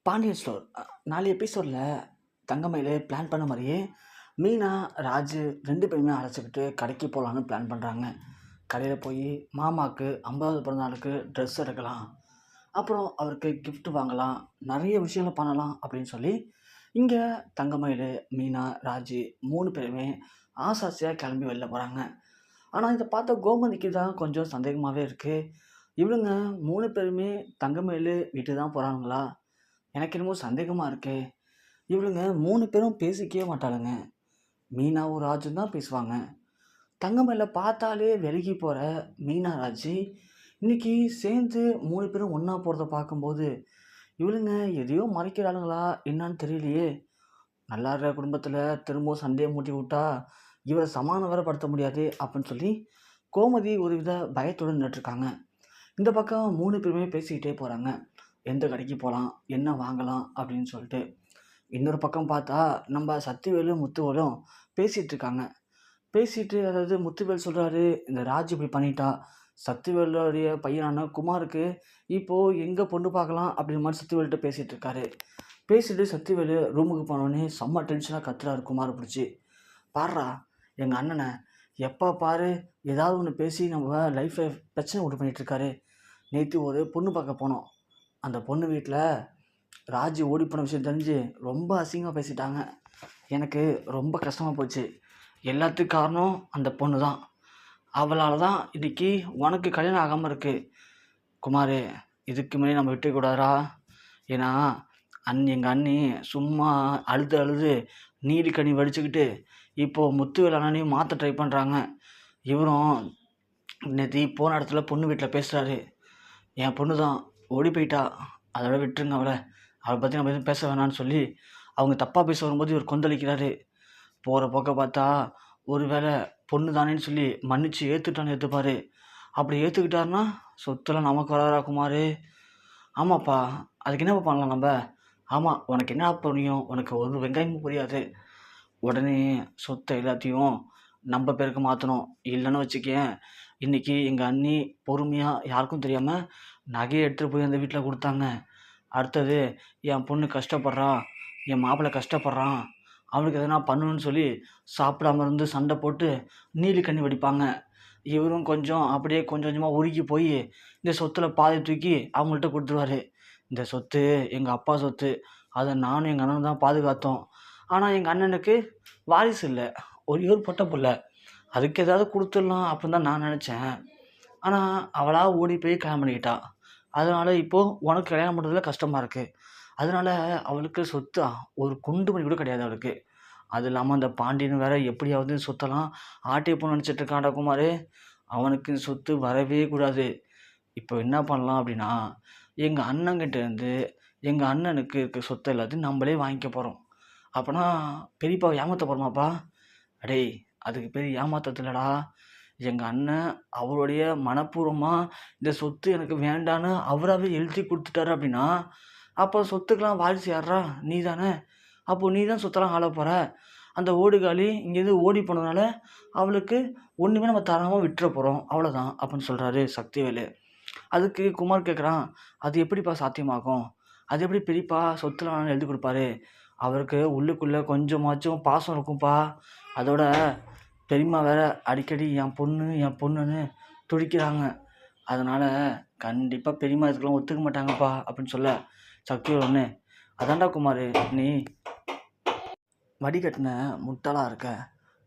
Pandian store 4 எபிசோடில் தங்கமயிலு plan பண்ண மாதிரியே மீனா, ராஜு 2 பேருமே அழைச்சிக்கிட்டு கடைக்கு போகலான்னு பிளான் பண்ணுறாங்க. கடையில் போய் மாமாவுக்கு 50வது பிறந்தநாளுக்கு ட்ரெஸ் எடுக்கலாம், அப்புறம் அவருக்கு gift வாங்கலாம், நிறைய விஷயங்கள் பண்ணலாம் அப்படின்னு சொல்லி இங்கே தங்கமயிலு, மீனா, ராஜு 3 பேருமே ஆசாசியாக கிளம்பி வெளில போகிறாங்க. ஆனால் இதை பார்த்த கோமதிக்கு தான் கொஞ்சம் சந்தேகமாகவே இருக்குது. இவளுங்க 3 பேருமே தங்கமயிலு வீட்டுக்கு தான் போகிறாங்களா? எனக்கு என்னமோ சந்தேகமாக இருக்கே. இவளுங்க 3 பேரும் பேசிக்கவே மாட்டாளுங்க. மீனாவும் ராஜும் தான் பேசுவாங்க. தங்கமயில பார்த்தாலே விலகி போகிற மீனா, ராஜு இன்னைக்கு சேர்ந்து 3 பேரும் ஒன்றா போகிறத பார்க்கும்போது இவளுங்க எதையோ மறைக்கிறாளுங்களா என்னான்னு தெரியலையே. நல்லா இருக்கிற குடும்பத்தில் திரும்பவும் சண்டையை மூட்டி விட்டா இவரை சமாதானம் வேற படுத்த முடியாது அப்படின்னு சொல்லி கோமதி ஒரு வித பயத்துடன் நின்றுட்டுருக்காங்க. இந்த பக்கம் 3 பேருமே பேசிக்கிட்டே போகிறாங்க. எந்த கடைக்கு போகலாம், என்ன வாங்கலாம் அப்படின்னு சொல்லிட்டு. இன்னொரு பக்கம் பார்த்தா நம்ம சக்திவேலும் முத்துவேலும் பேசிகிட்டு இருக்காங்க. பேசிட்டு அதாவது முத்துவேல் சொல்கிறாரு, இந்த ராஜ் இப்படி பண்ணிட்டா, சக்திவேலுடைய பையனான குமாருக்கு இப்போது எங்கே பொண்ணு பார்க்கலாம் அப்படின்ற மாதிரி சக்திவேல்கிட்ட பேசிகிட்டு இருக்காரு. பேசிட்டு சக்திவேலு ரூமுக்கு போனோடனே செம்ம டென்ஷனாக கத்துறாரு குமார் பிடிச்சி. பாடுறா எங்கள் அண்ணனை எப்போ பாரு ஏதாவது ஒன்று பேசி நம்ம லைஃப்பை பிரச்சனை உண்டு பண்ணிகிட்ருக்காரு. நேற்று ஒரு பொண்ணு பார்க்க போனோம். அந்த பொண்ணு வீட்டில் ராஜு ஓடி போன விஷயம் தெரிஞ்சு ரொம்ப அசிங்கமாக பேசிட்டாங்க. எனக்கு ரொம்ப கஷ்டமாக போச்சு. எல்லாத்துக்கும் காரணம் அந்த பொண்ணு தான். அவளால் தான் இன்றைக்கி உனக்கு கல்யாணம் ஆகாமல் இருக்குது. குமார், இதுக்கு முன்னாடி நம்ம விட்டுக்கூடாதா? ஏன்னா எங்கள் அண்ணி சும்மா அழுது அழுது நீலி கனி வடிச்சுக்கிட்டு இப்போது முத்துவேல் அண்ணனையும் மாற்ற ட்ரை பண்ணுறாங்க. இவரும் நேற்று போன இடத்துல பொண்ணு வீட்டில் பேசுகிறாரு. என் பொண்ணு தான் ஓடி போயிட்டா, அதோட விட்டுருங்க அவளை பற்றி நம்ம எதுவும் பேச வேணான்னு சொல்லி அவங்க தப்பாக பேச வரும்போது இவர் கொந்தளிக்கிறாரு. போகிற போக்க பார்த்தா ஒரு வேளை பொண்ணு தானேன்னு சொல்லி மன்னிச்சு ஏற்றுட்டான்னு ஏற்றுப்பார். அப்படி ஏற்றுக்கிட்டாருன்னா சொத்தெல்லாம் நமக்கு வராரா குமார்? ஆமாப்பா, அதுக்கு என்னப்பா பண்ணலாம் நம்ம? ஆமாம், உனக்கு என்ன புரியும்? உனக்கு ஒரு வெங்காயமும் புரியாது. உடனே சொத்தை எல்லாத்தையும் நம்ம பேருக்கு மாற்றணும். இல்லைன்னு வச்சுக்கேன், இன்றைக்கி எங்கள் அண்ணி பொறுமையாக யாருக்கும் தெரியாமல் நகையை எடுத்துகிட்டு போய் அந்த வீட்டில் கொடுத்தாங்க. அடுத்தது என் பொண்ணு கஷ்டப்படுறா, என் மாப்பிள்ளை கஷ்டப்படுறான், அவனுக்கு எதனா பண்ணணும்னு சொல்லி சாப்பிடாம இருந்து சண்டை போட்டு நீலி கண்ணி வடிப்பாங்க. இவரும் கொஞ்சம் அப்படியே கொஞ்சம் கொஞ்சமாக உருகி போய் இந்த சொத்தில் பாதி தூக்கி அவங்கள்ட்ட கொடுத்துருவாரு. இந்த சொத்து எங்கள் அப்பா சொத்து, அதை நானும் எங்கள் அண்ணனும் தான் பாதுகாத்தோம். ஆனால் எங்கள் அண்ணனுக்கு வாரிசு இல்லை, ஒரே ஒரு பொட்டை புள்ள. அதுக்கு ஏதாவது கொடுத்துடலாம் அப்படின்னு தான் நான் நினச்சேன். ஆனால் அவளாக ஓடி போய் கல்யாணம் பண்ணிக்கிட்டா. அதனால் இப்போது உனக்கு கல்யாணம் பண்ணுறதுல கஷ்டமாக இருக்குது. அதனால் அவளுக்கு சொத்து ஒரு குண்டு மணி கூட கிடையாது அவளுக்கு. அது இல்லாமல் அந்த பாண்டியன் வேறு எப்படியாவது சொத்தெல்லாம் ஆட்டே போன்னு நினச்சிட்ருக்கான்டா குமார். அவனுக்கு சொத்து வரவே கூடாது. இப்போ என்ன பண்ணலாம் அப்படின்னா, எங்கள் அண்ணங்கிட்டேருந்து எங்கள் அண்ணனுக்கு இருக்க சொத்தை எல்லாத்தையும் நம்மளே வாங்கிக்க போகிறோம். அப்போனா பெரியப்பாவை ஏமாற்ற போகிறோமாப்பா? அடேய், அதுக்கு பேர் ஏமாத்தத்தில்லடா. எங்கள் அண்ணன் அவருடைய மனப்பூர்வமாக இந்த சொத்து எனக்கு வேண்டான்னு அவராகவே எழுதி கொடுத்துட்டாரு அப்படின்னா, அப்போ சொத்துக்கெலாம் வாரிசு யாரா? நீ தானே. அப்போது நீ தான் சொத்தெல்லாம் ஆள போகிற. அந்த ஓடுகாலி இங்கேருந்து ஓடி போனதுனால அவளுக்கு ஒன்றுமே நம்ம தராமல் விட்டுற போகிறோம், அவ்வளோதான் அப்படின்னு சொல்கிறாரு சக்திவேலு. அதுக்கு குமார் கேட்குறான், அது எப்படிப்பா சாத்தியமாகும்? அது எப்படி பெரியப்பா சொத்துலாம் எழுதி கொடுப்பாரு? அவருக்கு உள்ளுக்குள்ளே கொஞ்சமாச்சும் பாசம் இருக்கும்ப்பா. அதோட பெரியம்மா வேற அடிக்கடி என் பொண்ணு என் பொண்ணுன்னு துடிக்கிறாங்க. அதனால் கண்டிப்பாக பெரியம்மா இதுக்கெல்லாம் ஒத்துக்க மாட்டாங்கப்பா அப்படின்னு சொல்ல சக்திவேல் ஒன்று, அதான்டா குமார், நீ வடிகட்டின முட்டாளாக இருக்க.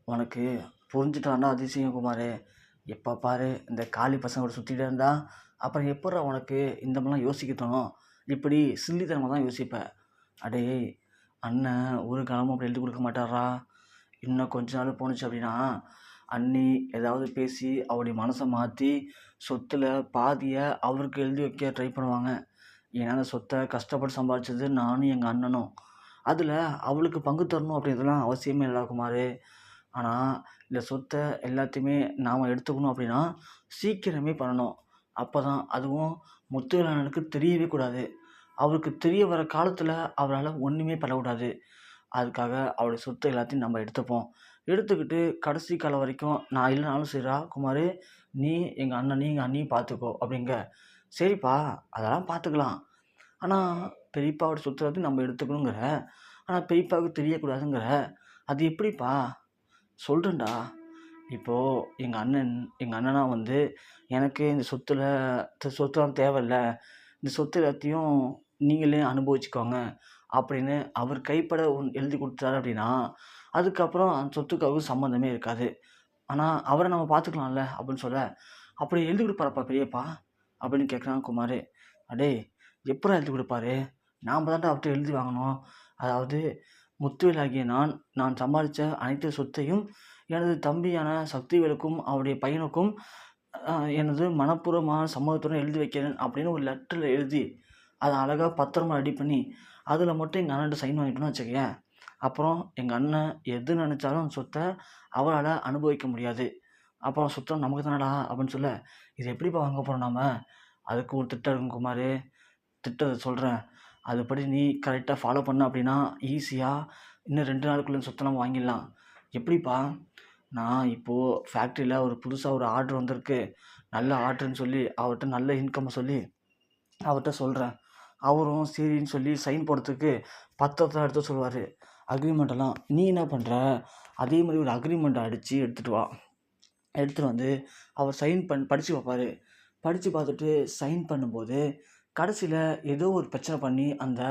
உனக்கு புரிஞ்சுட்டாண்டா அதிசயம் குமார். எப்போ பாரு இந்த காளி பசங்களோட சுற்றிட்டு இருந்தா அப்புறம் எப்பட்றா உனக்கு இந்த மாதிரிலாம் யோசிக்க தோணும்? இப்படி சில்லித்தனமாக தான் யோசிப்பேன். அடே, அண்ணன் ஒரு காலமும் அப்படி எழுதி கொடுக்க மாட்டாரா? இன்னும் கொஞ்ச நாள் போணுச்சு அப்படின்னா அண்ணி ஏதாவது பேசி அவருடைய மனசை மாற்றி சொத்தில் பாதியை அவருக்கு எழுதி வைக்க ட்ரை பண்ணுவாங்க. ஏன்னா அந்த சொத்தை கஷ்டப்பட்டு சம்பாதிச்சது நானும் எங்கள் அண்ணனும். அதில் அவளுக்கு பங்கு தரணும் அப்படின்றதுலாம் அவசியமே இல்லை குமார். ஆனால் இந்த சொத்தை எல்லாத்தையுமே நாம் எடுத்துக்கணும் அப்படின்னா சீக்கிரமே பண்ணணும். அப்போ தான் அதுவும் முத்துவேல் அண்ணனுக்கு தெரியவே கூடாது. அவருக்கு தெரிய வர காலத்தில் அவரால் ஒன்றுமே பண்ணக்கூடாது. அதுக்காக அவருடைய சொத்தை எல்லாத்தையும் நம்ம எடுத்துப்போம். எடுத்துக்கிட்டு கடைசி காலம் வரைக்கும் நான் இல்லைனாலும் சரிடா குமார், நீ எங்கள் அண்ணனையும் எங்கள் அண்ணியும் பார்த்துக்கோ அப்படிங்க. சரிப்பா, அதெல்லாம் பார்த்துக்கலாம். ஆனால் பெரியப்பாவோட சொத்து எல்லாத்தையும் நம்ம எடுத்துக்கணுங்கிற. ஆனால் பெரியப்பாவுக்கு தெரியக்கூடாதுங்கிற. அது எப்படிப்பா? சொல்கிறேன்டா. இப்போது எங்கள் அண்ணனா வந்து எனக்கு இந்த சொத்துலாம் தேவையில்ல, இந்த சொத்து எல்லாத்தையும் நீங்களே அனுபவிச்சுக்கோங்க அப்படின்னு அவர் கைப்பட எழுதி கொடுத்தாரு அப்படின்னா, அதுக்கப்புறம் அந்த சொத்துக்கு அவருக்கு சம்மந்தமே இருக்காது. ஆனால் அவரை நம்ம பார்த்துக்கலாம்ல அப்படின்னு சொல்ல, அப்படி எழுதி கொடுப்பாரப்பா பெரியப்பா அப்படின்னு கேட்குறான் குமார். அடேய், எப்படா எழுதி கொடுப்பாரு? நாம் தான்டா அவர்கிட்ட எழுதி வாங்கணும். அதாவது முத்துவேலாகிய நான் சம்பாதிச்ச அனைத்து சொத்தையும் எனது தம்பியான சக்திவேலுக்கும் அவருடைய பையனுக்கும் எனது மனப்பூர்வமான சம்மதத்துடன் எழுதி வைக்கிறேன் அப்படின்னு ஒரு லெட்டரில் எழுதி அதை அழகாக பத்திரமா ரெடி பண்ணி அதில் மட்டும் எங்கள் அண்ணன்ட்ட சைன் வாங்கிட்டோன்னு வச்சுக்கேன். அப்புறம் எங்கள் அண்ணன் எது நினச்சாலும் அந்த சொத்தை அவரால் அனுபவிக்க முடியாது. அப்புறம் சொத்தை நமக்கு தானடா அப்படின்னு சொல்ல, இது எப்படிப்பா வாங்க போகிறோம் நாம? அதுக்கு ஒரு திட்டம் இருக்கும் குமார். திட்டத்தை சொல்கிறேன். அதுபடி நீ கரெக்டாக ஃபாலோ பண்ண அப்படின்னா ஈஸியாக இன்னும் 2 நாளுக்குள்ளே சொத்தை நம்ம வாங்கிடலாம். எப்படிப்பா? நான் இப்போது ஃபேக்ட்ரியில் ஒரு புதுசாக ஒரு ஆர்டர் வந்திருக்கு. நல்ல ஆர்டர்ன்னு சொல்லி அவர்கிட்ட நல்ல இன்கம்மை சொல்லி அவர்கிட்ட சொல்கிறேன். அவரும் சரின்னு சொல்லி சைன் போடுறதுக்கு பத்திரத்தை எடுத்து சொல்லுவார், அக்ரிமெண்ட்டெல்லாம். நீ என்ன பண்ணுற? அதே மாதிரி ஒரு அக்ரிமெண்ட்டை அடித்து எடுத்துகிட்டு வா. எடுத்துகிட்டு வந்து அவர் சைன் படித்து பார்ப்பார். படித்து பார்த்துட்டு சைன் பண்ணும்போது கடைசியில் ஏதோ ஒரு பிரச்சனை பண்ணி அந்த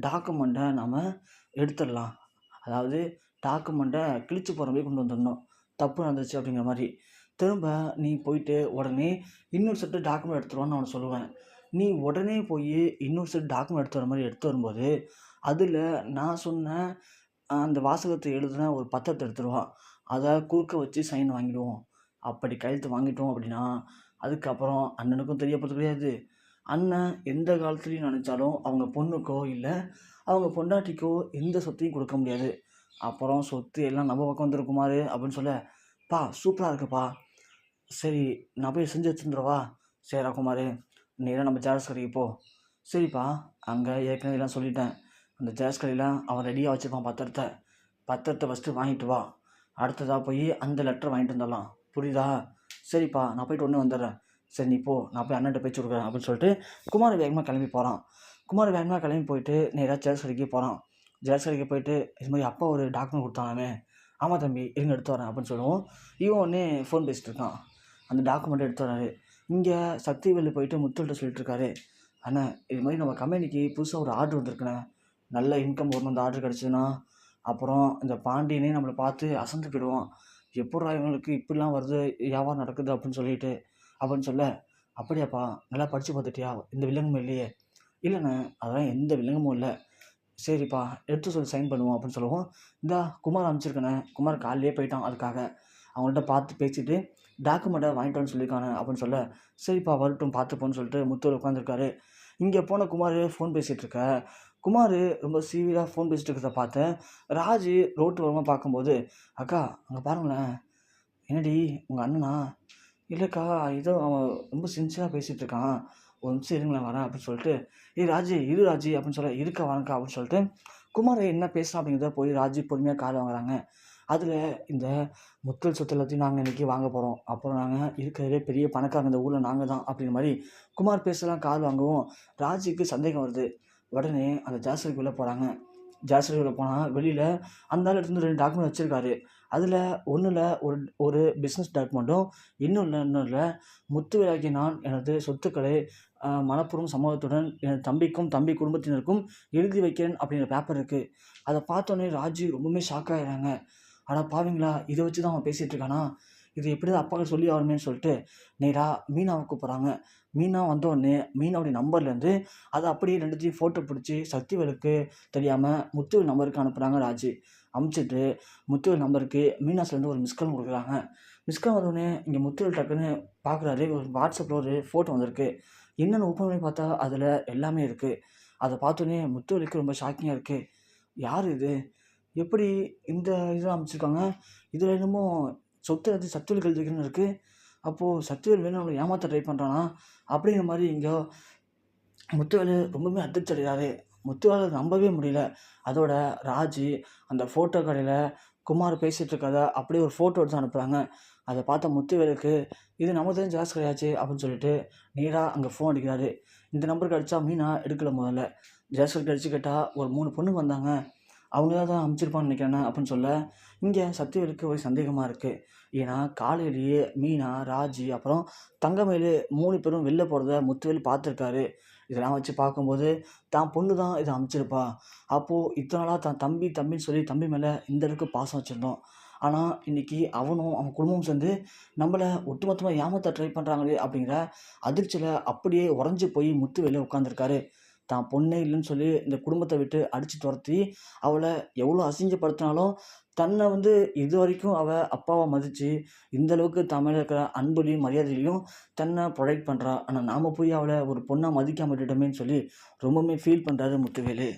டாக்குமெண்ட்டை நாம் எடுத்துடலாம். அதாவது டாக்குமெண்ட்டை கிழிச்சு போகிற மாதிரி கொண்டு வந்துடணும், தப்பு நடந்துச்சு அப்படிங்கிற மாதிரி. திரும்ப நீ போயிட்டு உடனே இன்னொரு செட்டு டாக்குமெண்ட் எடுத்துருவான்னு நான் அவனை சொல்லுவேன். நீ உடனே போய் இன்னொரு செட் டாக்குமெண்ட் எடுத்து வர மாதிரி எடுத்து வரும்போது அதில் நான் சொன்ன அந்த வாசகத்தை எழுதின ஒரு பத்திரத்தை எடுத்துருவான். அதை குறுக்க வச்சு சைன் வாங்கிடுவோம். அப்படி கையெழுத்து வாங்கிட்டோம் அப்படின்னா அதுக்கப்புறம் அண்ணனுக்கும் தெரிய போகிறது கிடையாது. அண்ணன் எந்த காலத்துலேயும் நினச்சாலும் அவங்க பொண்ணுக்கோ இல்லை அவங்க பொண்டாட்டிக்கோ எந்த சொத்தையும் கொடுக்க முடியாது. அப்புறம் சொத்து எல்லாம் நம்ம பக்கம் வந்துருக்குமாரு அப்படின்னு சொல்ல, பா சூப்பராக இருக்குப்பா, சரி நான் போய் செஞ்சு வச்சுருந்துருவா. சரிடா குமார், நேராக நம்ம ஜெராக்ஸ் கடைக்கு போ. சரிப்பா, அங்கே ஏற்கனவே எல்லாம் சொல்லிட்டேன். அந்த ஜெராக்ஸ் கடையில் அவன் ரெடியாக வச்சுருப்பான் பத்திரத்தை ஃபஸ்ட்டு வாங்கிட்டு வா. அடுத்ததாக போய் அந்த லெட்டரை வாங்கிட்டு வந்துடலாம், புரியுதா? சரிப்பா, நான் போய்ட்டு ஒன்று வந்துடுறேன். சரி நீ போ, நான் போய் அண்ணன்ட்ட பேச்சு கொடுக்குறேன் அப்படின்னு சொல்லிட்டு குமார் வேகமாக கிளம்பி போகிறான். குமார் வேகமாக கிளம்பி போயிட்டு நேராக ஜெராக்ஸ் கடைக்கு போகிறான். ஜெராக்ஸ் கடைக்கு போயிட்டு இது மாதிரி அப்பா ஒரு டாக்குமெண்ட் கொடுத்தானாமே. ஆமாம் தம்பி, இருங்க எடுத்து வரேன் அப்படின்னு சொல்லுவோம். இவன் உடனே ஃபோன் பேசிகிட்டு இருக்கான். அந்த டாக்குமெண்ட்டை எடுத்து வராரு. இங்கே சக்திவேலு போயிட்டு முத்துள்கிட்ட சொல்லிட்டு இருக்காரு, அண்ணா இது மாதிரி நம்ம கம்பெனிக்கு புதுசாக ஒரு ஆர்டர் வந்திருக்குண்ணே, நல்ல இன்கம் வரணும் அந்த ஆர்டர் கிடச்சிதுன்னா. அப்புறம் இந்த பாண்டியனே நம்மளை பார்த்து அசந்து போயிடுவான். எப்பட்றா இவங்களுக்கு இப்படிலாம் வருது, வியாபாரம் நடக்குது அப்படின்னு சொல்ல, அப்படியாப்பா நல்லா படித்து பார்த்துட்டியா? இந்த வில்லங்கமும் இல்லையே? இல்லைண்ணே, அதெல்லாம் எந்த வில்லங்கமும் இல்லை. சரிப்பா எடுத்து சொல்லி சைன் பண்ணுவோம் அப்படின்னு சொல்லுவோம். இந்தா குமார் அனுப்பிச்சிருக்கேண்ணே, குமார் காலையிலே போயிட்டான், அதுக்காக அவங்கள்ட்ட பார்த்து பேசிட்டு டாக்குமெண்ட்டை வாங்கிட்டோன்னு சொல்லியிருக்கானே அப்படின்னு சொல்ல, சரிப்பா வரட்டும் பார்த்துப்போன்னு சொல்லிட்டு முத்தூர் உட்காந்துருக்காரு. இங்கே போன குமார் ஃபோன் பேசிகிட்டு இருக்க. குமார் ரொம்ப சீரியஸாக ஃபோன் பேசிகிட்டு இருக்கிறத பார்த்தேன். ராஜு ரோட்டு ஓரமாக பார்க்கும்போது, அக்கா அங்கே பாருங்களேன். என்னடி உங்கள் அண்ணனா? இல்லைக்கா, ஏதோ அவன் ரொம்ப சின்சியராக பேசிகிட்டு இருக்கான், ஒரு நிமிஷம் இருங்களேன் வரேன் அப்படின்னு சொல்லிட்டு, ராஜு இரு ராஜு அப்படின்னு சொல்ல, இருக்கா வரேங்க்கா அப்படின்னு சொல்லிட்டு குமார் என்ன பேசுகிறான் அப்படிங்கிறத போய் ராஜு பொறுமையாக கால் வாங்குறாங்க. அதில் இந்த முத்தல் சொத்து எல்லாத்தையும் நாங்கள் இன்றைக்கி வாங்க போகிறோம், அப்புறம் நாங்கள் இருக்கிறதே பெரிய பணக்காரங்க இந்த ஊரில் நாங்கள் தான் அப்படிங்கிற மாதிரி குமார் பேசலாம் கால் வாங்குவோம். ராஜுக்கு சந்தேகம் வருது. உடனே அந்த ஜாஸ்திக்கு உள்ளே போகிறாங்க. ஜாஸ்திக்கு உள்ளே போனால் வெளியில் அந்த ஆள் எடுத்து 2 டாக்குமெண்ட் வச்சுருக்காரு. அதில் ஒன்றில் ஒரு பிஸ்னஸ் டாக்குமெண்ட்டும் இன்னொன்றில் முத்துவேலாகிய நான் எனது சொத்துக்களை மனப்பூர்வம் சம்மதத்துடன் எனது தம்பிக்கும் தம்பி குடும்பத்தினருக்கும் எழுதி வைக்கிறேன் அப்படிங்கிற பேப்பர் இருக்குது. அதை பார்த்தோன்னே ராஜு ரொம்பவுமே ஷாக் ஆகிடுறாங்க. ஆனால் பாவீங்களா, இதை வச்சு தான் அவன் பேசிகிட்டு இருக்கானா, இது எப்படி தான் அப்பாவுக்கு சொல்லி ஆகணுமேன்னு சொல்லிட்டு நேராக மீனாவை கூப்பிட்றாங்க. மீனா வந்தோடனே மீனாவுடைய நம்பர்லேருந்து அதை அப்படியே 2த்தையும் ஃபோட்டோ பிடிச்சி சக்திவேலுக்கு தெரியாமல் முத்துவேல் நம்பருக்கு அனுப்புகிறாங்க. ராஜு அமுச்சிட்டு முத்துவேல் நம்பருக்கு மீனாஸ்லேருந்து ஒரு மிஸ்கால் கொடுக்குறாங்க. மிஸ்கால் வந்தோடனே இங்கே முத்துவேல் டக்குன்னு பார்க்குறாரு, ஒரு வாட்ஸ்அப்பில் ஒரு ஃபோட்டோ வந்திருக்கு. என்னென்னு ஓப்பன் பண்ணி பார்த்தா அதில் எல்லாமே இருக்குது. அதை பார்த்தோன்னே முத்துவேலுக்கு ரொம்ப ஷாக்கிங்காக இருக்குது. யார் இது, எப்படி இந்த இதெல்லாம் அமைச்சிருக்காங்க, இதில் என்னமோ சொத்து எடுத்து சக்திவேல் எழுதி வைக்கணும்னு இருக்குது. அப்போது சக்திவேல் வேணும் அவங்களை ஏமாற்ற ட்ரை பண்ணுறானா அப்படிங்கிற மாதிரி இங்கே முத்துவேல் ரொம்பவுமே அதிர்ச்சி அடைகிறாரு. முத்துவேல் நம்பவே முடியல. அதோட ராஜு அந்த ஃபோட்டோ கடையில் குமார் பேசிகிட்டு இருக்கிறத அப்படியே ஒரு ஃபோட்டோ எடுத்து அனுப்புகிறாங்க. அதை பார்த்த முத்துவேலுக்கு இது நமக்கு தான் ஜாஸ்தி கிடையாச்சு அப்படின்னு சொல்லிட்டு நேராக அங்கே ஃபோன் அடிக்கிறாரு. இந்த நம்பருக்கு அடித்தா மீனா எடுக்கல முதல்ல. ஜெயஸ்கர் கழிச்சு கேட்டால் ஒரு 3 பொண்ணுங்க வந்தாங்க, அவங்க தான் அனுப்பிச்சிருப்பான்னு நினைக்கிறேண்ணே அப்படின்னு சொல்ல, இங்கே சக்திவேலுக்கு ஒரு சந்தேகமாக இருக்குது. ஏன்னா காலையிலேயே மீனா, ராஜி அப்புறம் தங்கமயிலு 3 பேரும் வெளில போகிறத முத்துவேல் பார்த்துருக்காரு. இதெல்லாம் வச்சு பார்க்கும்போது தான் பொண்ணு தான் இதை அனுப்பிச்சிருப்பா. அப்போது இத்தனை நாளாக தான் தம்பி தம்பின்னு சொல்லி தம்பி மேலே இந்த அளவுக்கு பாசம் வச்சுருந்தோம். ஆனால் இன்றைக்கி அவனும் அவன் குடும்பமும் சேர்ந்து நம்மளை ஒட்டுமொத்தமாக ஏமாற்ற ட்ரை பண்ணுறாங்களே அப்படிங்கிற அதிர்ச்சியில் அப்படியே உறைஞ்சி போய் முத்துவேலு உட்காந்துருக்காரு. தான் பொண்ணே இல்லைன்னு சொல்லி இந்த குடும்பத்தை விட்டு அடித்து துரத்தி அவளை எவ்வளோ அசிங்கப்படுத்தினாலும் தன்னை வந்து இது வரைக்கும் அவள் அப்பாவை மதித்து இந்த அளவுக்கு தன் மேலே இருக்கிற அன்புலையும் மரியாதையிலையும் தன்னை ப்ரொடெக்ட் பண்ணுறா. ஆனால் நாம் போய் அவளை ஒரு பொண்ணாக மதிக்காம விட்டுட்டோமேன்னு சொல்லி ரொம்பவுமே ஃபீல் பண்ணுறாரு முத்துவேலு.